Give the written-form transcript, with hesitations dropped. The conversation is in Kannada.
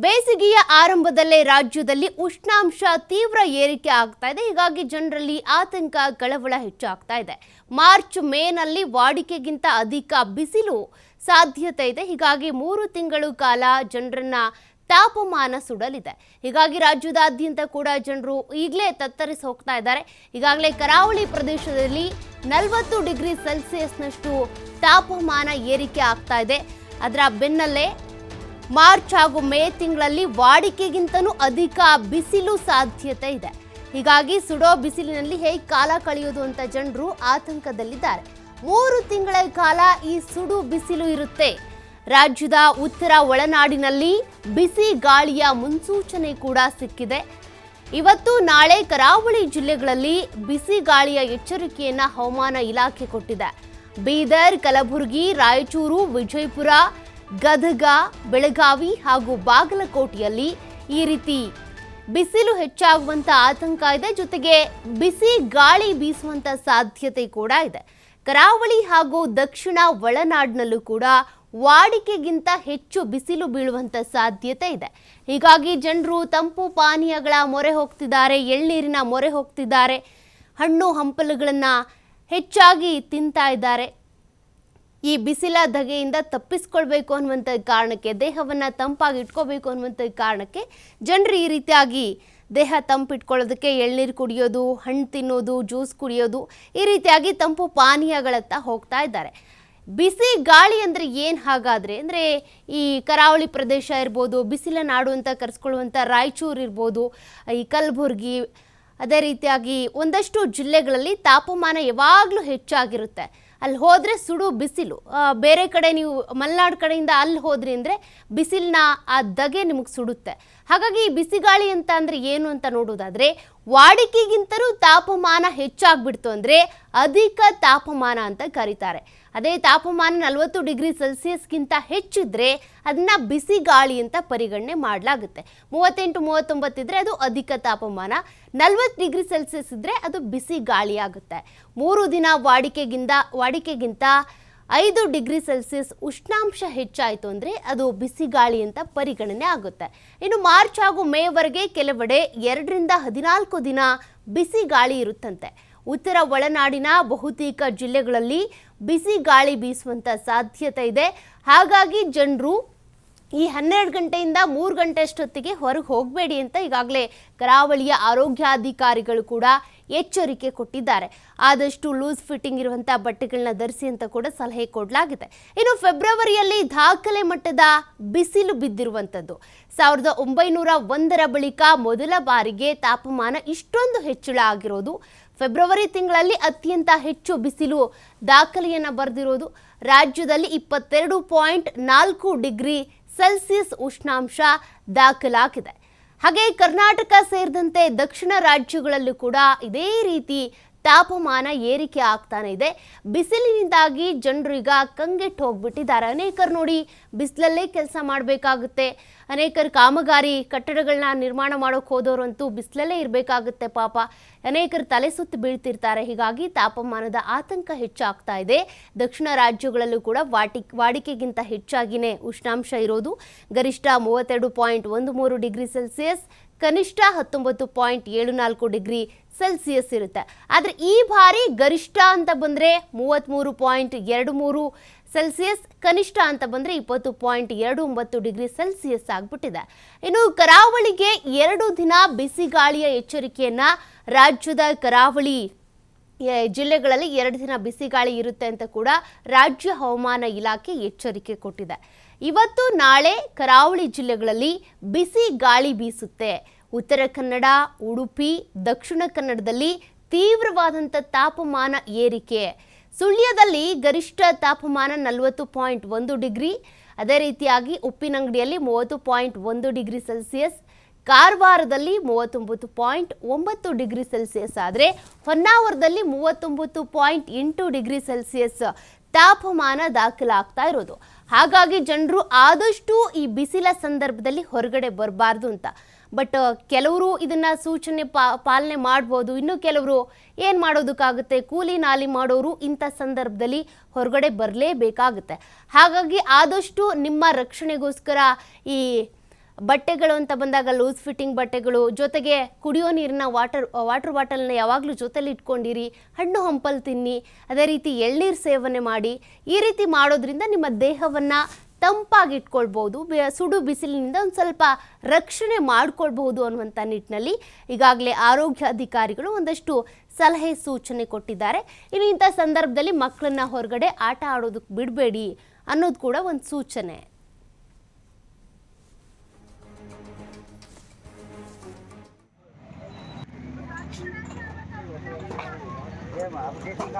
ಬೇಸಿಗೆಯ ಆರಂಭದಲ್ಲೇ ರಾಜ್ಯದಲ್ಲಿ ಉಷ್ಣಾಂಶ ತೀವ್ರ ಏರಿಕೆ ಆಗ್ತಾ ಇದೆ. ಹೀಗಾಗಿ ಜನರಲ್ಲಿ ಆತಂಕ, ಕಳವಳ ಹೆಚ್ಚಾಗ್ತಾ ಇದೆ. ಮಾರ್ಚ್ ಮೇನಲ್ಲಿ ವಾಡಿಕೆಗಿಂತ ಅಧಿಕ ಬಿಸಿಲು ಸಾಧ್ಯತೆ ಇದೆ. ಹೀಗಾಗಿ 3 ತಿಂಗಳು ಕಾಲ ಜನರನ್ನ ತಾಪಮಾನ ಸುಡಲಿದೆ. ಹೀಗಾಗಿ ರಾಜ್ಯದಾದ್ಯಂತ ಕೂಡ ಜನರು ಈಗಲೇ ತತ್ತರಿಸಿ ಹೋಗ್ತಾ ಇದ್ದಾರೆ. ಈಗಾಗಲೇ ಕರಾವಳಿ ಪ್ರದೇಶದಲ್ಲಿ 40 ಡಿಗ್ರಿ ಸೆಲ್ಸಿಯಸ್ನಷ್ಟು ತಾಪಮಾನ ಏರಿಕೆ ಆಗ್ತಾ ಇದೆ. ಅದರ ಬೆನ್ನಲ್ಲೇ ಮಾರ್ಚ್ ಹಾಗೂ ಮೇ ತಿಂಗಳಲ್ಲಿ ವಾಡಿಕೆಗಿಂತಲೂ ಅಧಿಕ ಬಿಸಿಲು ಸಾಧ್ಯತೆ ಇದೆ. ಹೀಗಾಗಿ ಸುಡೋ ಬಿಸಿಲಿನಲ್ಲಿ ಹೇಗೆ ಕಾಲ ಕಳೆಯೋದು ಅಂತ ಜನರು ಆತಂಕದಲ್ಲಿದ್ದಾರೆ. 3 ತಿಂಗಳ ಕಾಲ ಈ ಸುಡು ಬಿಸಿಲು ಇರುತ್ತೆ. ರಾಜ್ಯದ ಉತ್ತರ ಒಳನಾಡಿನಲ್ಲಿ ಬಿಸಿ ಗಾಳಿಯ ಮುನ್ಸೂಚನೆ ಕೂಡ ಸಿಕ್ಕಿದೆ. ಇವತ್ತು ನಾಳೆ ಕರಾವಳಿ ಜಿಲ್ಲೆಗಳಲ್ಲಿ ಬಿಸಿ ಗಾಳಿಯ ಎಚ್ಚರಿಕೆಯನ್ನ ಹವಾಮಾನ ಇಲಾಖೆ ಕೊಟ್ಟಿದೆ. ಬೀದರ್, ಕಲಬುರಗಿ, ರಾಯಚೂರು, ವಿಜಯಪುರ, ಗದಗ, ಬೆಳಗಾವಿ ಹಾಗೂ ಬಾಗಲಕೋಟೆಯಲ್ಲಿ ಈ ರೀತಿ ಬಿಸಿಲು ಹೆಚ್ಚಾಗುವಂತ ಆತಂಕ ಇದೆ. ಜೊತೆಗೆ ಬಿಸಿ ಗಾಳಿ ಬೀಸುವಂತ ಸಾಧ್ಯತೆ ಕೂಡ ಇದೆ. ಕರಾವಳಿ ಹಾಗೂ ದಕ್ಷಿಣ ಒಳನಾಡಿನಲ್ಲೂ ಕೂಡ ವಾಡಿಕೆಗಿಂತ ಹೆಚ್ಚು ಬಿಸಿಲು ಬೀಳುವಂತ ಸಾಧ್ಯತೆ ಇದೆ. ಹೀಗಾಗಿ ಜನರು ತಂಪು ಪಾನೀಯಗಳ ಮೊರೆ ಹೋಗ್ತಿದ್ದಾರೆ, ಎಳ್ನೀರಿನ ಮೊರೆ ಹೋಗ್ತಿದ್ದಾರೆ, ಹಣ್ಣು ಹಂಪಲುಗಳನ್ನ ಹೆಚ್ಚಾಗಿ ತಿಂತಾ ಇದ್ದಾರೆ. ಈ ಬಿಸಿಲ ಧಗೆಯಿಂದ ತಪ್ಪಿಸ್ಕೊಳ್ಬೇಕು ಅನ್ನುವಂಥ ಕಾರಣಕ್ಕೆ, ದೇಹವನ್ನು ತಂಪಾಗಿ ಇಟ್ಕೋಬೇಕು ಅನ್ನುವಂಥ ಕಾರಣಕ್ಕೆ ಜನರು ಈ ರೀತಿಯಾಗಿ ದೇಹ ತಂಪಿಟ್ಕೊಳ್ಳೋದಕ್ಕೆ ಎಳ್ನೀರು ಕುಡಿಯೋದು, ಹಣ್ಣು ತಿನ್ನೋದು, ಜ್ಯೂಸ್ ಕುಡಿಯೋದು, ಈ ರೀತಿಯಾಗಿ ತಂಪು ಪಾನೀಯಗಳತ್ತ ಹೋಗ್ತಾ ಇದ್ದಾರೆ. ಬಿಸಿ ಗಾಳಿ ಅಂದರೆ ಏನು ಹಾಗಾದರೆ ಅಂದರೆ ಈ ಕರಾವಳಿ ಪ್ರದೇಶ ಇರ್ಬೋದು, ಬಿಸಿಲ ನಾಡು ಅಂತ ಕರೆಸ್ಕೊಳ್ಳುವಂಥ ರಾಯಚೂರು ಇರ್ಬೋದು, ಈ ಕಲಬುರಗಿ, ಅದೇ ರೀತಿಯಾಗಿ ಒಂದಷ್ಟು ಜಿಲ್ಲೆಗಳಲ್ಲಿ ತಾಪಮಾನ ಯಾವಾಗಲೂ ಹೆಚ್ಚಾಗಿರುತ್ತೆ. ಅಲ್ಲಿ ಹೋದರೆ ಸುಡು ಬಿಸಿಲು. ಬೇರೆ ಕಡೆ ನೀವು ಮಲೆನಾಡು ಕಡೆಯಿಂದ ಅಲ್ಲಿ ಹೋದ್ರಿ ಅಂದರೆ ಬಿಸಿಲಿನ ಆ ಧಗೆ ನಿಮಗೆ ಸುಡುತ್ತೆ. ಹಾಗಾಗಿ ಈ ಬಿಸಿಗಾಳಿ ಅಂತ ಅಂದರೆ ಏನು ಅಂತ ನೋಡೋದಾದರೆ, ವಾಡಿಕೆಗಿಂತಲೂ ತಾಪಮಾನ ಹೆಚ್ಚಾಗ್ಬಿಡ್ತು ಅಂದರೆ ಅಧಿಕ ತಾಪಮಾನ ಅಂತ ಕರೀತಾರೆ. ಅದೇ ತಾಪಮಾನ 40 ಡಿಗ್ರಿ ಸೆಲ್ಸಿಯಸ್ಗಿಂತ ಹೆಚ್ಚಿದ್ರೆ ಅದನ್ನ ಬಿಸಿ ಗಾಳಿ ಅಂತ ಪರಿಗಣನೆ ಮಾಡಲಾಗುತ್ತೆ. 38-39 ಇದ್ರೆ ಅದು ಅಧಿಕ ತಾಪಮಾನ, 40 ಡಿಗ್ರಿ ಸೆಲ್ಸಿಯಸ್ ಇದ್ರೆ ಅದು ಬಿಸಿ ಗಾಳಿ ಆಗುತ್ತೆ. 3 ದಿನ ವಾಡಿಕೆಗಿಂತ 5 ಡಿಗ್ರಿ ಸೆಲ್ಸಿಯಸ್ ಉಷ್ಣಾಂಶ ಹೆಚ್ಚಾಯಿತು ಅಂದರೆ ಅದು ಬಿಸಿ ಗಾಳಿ ಅಂತ ಪರಿಗಣನೆ ಆಗುತ್ತೆ. ಇನ್ನು ಮಾರ್ಚ್ ಹಾಗೂ ಮೇವರೆಗೆ ಕೆಲವೆಡೆ 2ರಿಂದ 14 ದಿನ ಬಿಸಿ ಗಾಳಿ ಇರುತ್ತಂತೆ. ಉತ್ತರ ಒಳನಾಡಿನ ಬಹುತೇಕ ಜಿಲ್ಲೆಗಳಲ್ಲಿ ಬಿಸಿ ಗಾಳಿ ಬೀಸುವಂಥ ಸಾಧ್ಯತೆ ಇದೆ. ಹಾಗಾಗಿ ಜನರು ಈ 12 ಗಂಟೆಯಿಂದ 3 ಗಂಟೆ ಅಷ್ಟೊತ್ತಿಗೆ ಹೊರಗೆ ಹೋಗಬೇಡಿ ಅಂತ ಈಗಾಗಲೇ ಕರಾವಳಿಯ ಆರೋಗ್ಯಾಧಿಕಾರಿಗಳು ಕೂಡ ಎಚ್ಚರಿಕೆ ಕೊಟ್ಟಿದ್ದಾರೆ. ಆದಷ್ಟು ಲೂಸ್ ಫಿಟ್ಟಿಂಗ್ ಇರುವಂಥ ಬಟ್ಟೆಗಳನ್ನ ಧರಿಸಿ ಅಂತ ಕೂಡ ಸಲಹೆ ಕೊಡಲಾಗಿದೆ. ಇನ್ನು ಫೆಬ್ರವರಿಯಲ್ಲಿ ದಾಖಲೆ ಮಟ್ಟದ ಬಿಸಿಲು ಬಿದ್ದಿರುವಂಥದ್ದು. 1901ರ ಬಳಿಕ ಮೊದಲ ಬಾರಿಗೆ ತಾಪಮಾನ ಇಷ್ಟೊಂದು ಹೆಚ್ಚಳ ಆಗಿರೋದು. ಫೆಬ್ರವರಿ ತಿಂಗಳಲ್ಲಿ ಅತ್ಯಂತ ಹೆಚ್ಚು ಬಿಸಿಲು ದಾಖಲೆಯನ್ನು ಬರೆದಿರೋದು. ರಾಜ್ಯದಲ್ಲಿ 22.4 ಡಿಗ್ರಿ ಸೆಲ್ಸಿಯಸ್ ಉಷ್ಣಾಂಶ ದಾಖಲಾಗಿದೆ. ಹಾಗೆ ಕರ್ನಾಟಕ ಸೇರಿದಂತೆ ದಕ್ಷಿಣ ರಾಜ್ಯಗಳಲ್ಲೂ ಕೂಡ ಇದೇ ರೀತಿ ತಾಪಮಾನ ಏರಿಕೆ ಆಗ್ತಾನೆ ಇದೆ. ಬಿಸಿಲಿನಿಂದಾಗಿ ಜನರು ಈಗ ಕಂಗೆಟ್ಟು ಹೋಗ್ಬಿಟ್ಟಿದ್ದಾರೆ. ಅನೇಕರು ನೋಡಿ ಬಿಸಿಲಲ್ಲೇ ಕೆಲಸ ಮಾಡಬೇಕಾಗುತ್ತೆ. ಅನೇಕರು ಕಾಮಗಾರಿ ಕಟ್ಟಡಗಳನ್ನ ನಿರ್ಮಾಣ ಮಾಡೋಕೆ ಹೋದವರಂತೂ ಬಿಸಿಲಲ್ಲೇ ಇರಬೇಕಾಗುತ್ತೆ ಪಾಪ. ಅನೇಕರು ತಲೆ ಸುತ್ತು ಬೀಳ್ತಿರ್ತಾರೆ. ಹೀಗಾಗಿ ತಾಪಮಾನದ ಆತಂಕ ಹೆಚ್ಚಾಗ್ತಾ ಇದೆ. ದಕ್ಷಿಣ ರಾಜ್ಯಗಳಲ್ಲೂ ಕೂಡ ವಾಡಿಕೆಗಿಂತ ಹೆಚ್ಚಾಗಿಯೇ ಉಷ್ಣಾಂಶ ಇರೋದು. ಗರಿಷ್ಠ 32.13 ಡಿಗ್ರಿ ಸೆಲ್ಸಿಯಸ್, ಕನಿಷ್ಠ 19.74 ಡಿಗ್ರಿ ಸೆಲ್ಸಿಯಸ್ ಇರುತ್ತೆ. ಆದರೆ ಈ ಬಾರಿ ಗರಿಷ್ಠ ಅಂತ ಬಂದರೆ 33.23 ಸೆಲ್ಸಿಯಸ್, ಕನಿಷ್ಠ ಅಂತ ಬಂದರೆ 20.29 ಡಿಗ್ರಿ ಸೆಲ್ಸಿಯಸ್ ಆಗಿಬಿಟ್ಟಿದೆ. ಇನ್ನು ಕರಾವಳಿಗೆ 2 ದಿನ ಬಿಸಿಗಾಳಿಯ ಎಚ್ಚರಿಕೆಯನ್ನು ರಾಜ್ಯದ ಕರಾವಳಿ ಜಿಲ್ಲೆಗಳಲ್ಲಿ 2 ದಿನ ಬಿಸಿಗಾಳಿ ಇರುತ್ತೆ ಅಂತ ಕೂಡ ರಾಜ್ಯ ಹವಾಮಾನ ಇಲಾಖೆ ಎಚ್ಚರಿಕೆ ಕೊಟ್ಟಿದೆ. ಇವತ್ತು ನಾಳೆ ಕರಾವಳಿ ಜಿಲ್ಲೆಗಳಲ್ಲಿ ಬಿಸಿ ಗಾಳಿ ಬೀಸುತ್ತೆ. ಉತ್ತರ ಕನ್ನಡ, ಉಡುಪಿ, ದಕ್ಷಿಣ ಕನ್ನಡದಲ್ಲಿ ತೀವ್ರವಾದಂಥ ತಾಪಮಾನ ಏರಿಕೆ. ಸುಳ್ಯದಲ್ಲಿ ಗರಿಷ್ಠ ತಾಪಮಾನ 40.1 ಡಿಗ್ರಿ, ಅದೇ ರೀತಿಯಾಗಿ ಉಪ್ಪಿನಂಗಡಿಯಲ್ಲಿ 30.1 ಡಿಗ್ರಿ ಸೆಲ್ಸಿಯಸ್, ಕಾರವಾರದಲ್ಲಿ 39.9 ಡಿಗ್ರಿ ಸೆಲ್ಸಿಯಸ್ ಆದರೆ ಹೊನ್ನಾವರದಲ್ಲಿ 39.8 ಡಿಗ್ರಿ ಸೆಲ್ಸಿಯಸ್ ತಾಪಮಾನ ದಾಖಲಾಗ್ತಾ ಇರೋದು. ಹಾಗಾಗಿ ಜನರು ಆದಷ್ಟು ಈ ಬಿಸಿಲ ಸಂದರ್ಭದಲ್ಲಿ ಹೊರಗಡೆ ಬರಬಾರ್ದು ಅಂತ. ಬಟ್ ಕೆಲವರು ಇದನ್ನ ಸೂಚನೆ ಪಾಲನೆ ಮಾಡ್ಬೋದು. ಇನ್ನು ಕೆಲವರು ಏನು ಮಾಡೋದಕ್ಕಾಗುತ್ತೆ, ಕೂಲಿ ನಾಲಿ ಮಾಡೋರು ಇಂಥ ಸಂದರ್ಭದಲ್ಲಿ ಹೊರಗಡೆ ಬರಲೇಬೇಕಾಗುತ್ತೆ. ಹಾಗಾಗಿ ಆದಷ್ಟು ನಿಮ್ಮ ರಕ್ಷಣೆಗೋಸ್ಕರ ಈ ಬಟ್ಟೆಗಳು ಅಂತ ಬಂದಾಗ ಲೂಸ್ ಫಿಟ್ಟಿಂಗ್ ಬಟ್ಟೆಗಳು, ಜೊತೆಗೆ ಕುಡಿಯೋ ನೀರಿನ ವಾಟರ್ ಬಾಟಲ್ನ ಯಾವಾಗಲೂ ಜೊತೆಲಿ ಇಟ್ಕೊಂಡಿರಿ. ಹಣ್ಣು ಹಂಪಲು ತಿನ್ನಿ, ಅದೇ ರೀತಿ ಎಳ್ನೀರು ಸೇವನೆ ಮಾಡಿ. ಈ ರೀತಿ ಮಾಡೋದ್ರಿಂದ ನಿಮ್ಮ ದೇಹವನ್ನು ತಂಪಾಗಿ ಇಟ್ಕೊಳ್ಬೋದು, ಸುಡು ಬಿಸಿಲಿನಿಂದ ಒಂದು ಸ್ವಲ್ಪ ರಕ್ಷಣೆ ಮಾಡ್ಕೊಳ್ಬಹುದು ಅನ್ನುವಂಥ ನಿಟ್ಟಿನಲ್ಲಿ ಈಗಾಗಲೇ ಆರೋಗ್ಯ ಅಧಿಕಾರಿಗಳು ಒಂದಷ್ಟು ಸಲಹೆ ಸೂಚನೆ ಕೊಟ್ಟಿದ್ದಾರೆ. ಇನ್ನು ಇಂಥ ಸಂದರ್ಭದಲ್ಲಿ ಮಕ್ಕಳನ್ನ ಹೊರಗಡೆ ಆಟ ಆಡೋದಕ್ಕೆ ಬಿಡಬೇಡಿ ಅನ್ನೋದು ಕೂಡ ಒಂದು ಸೂಚನೆ. अपडेटिंग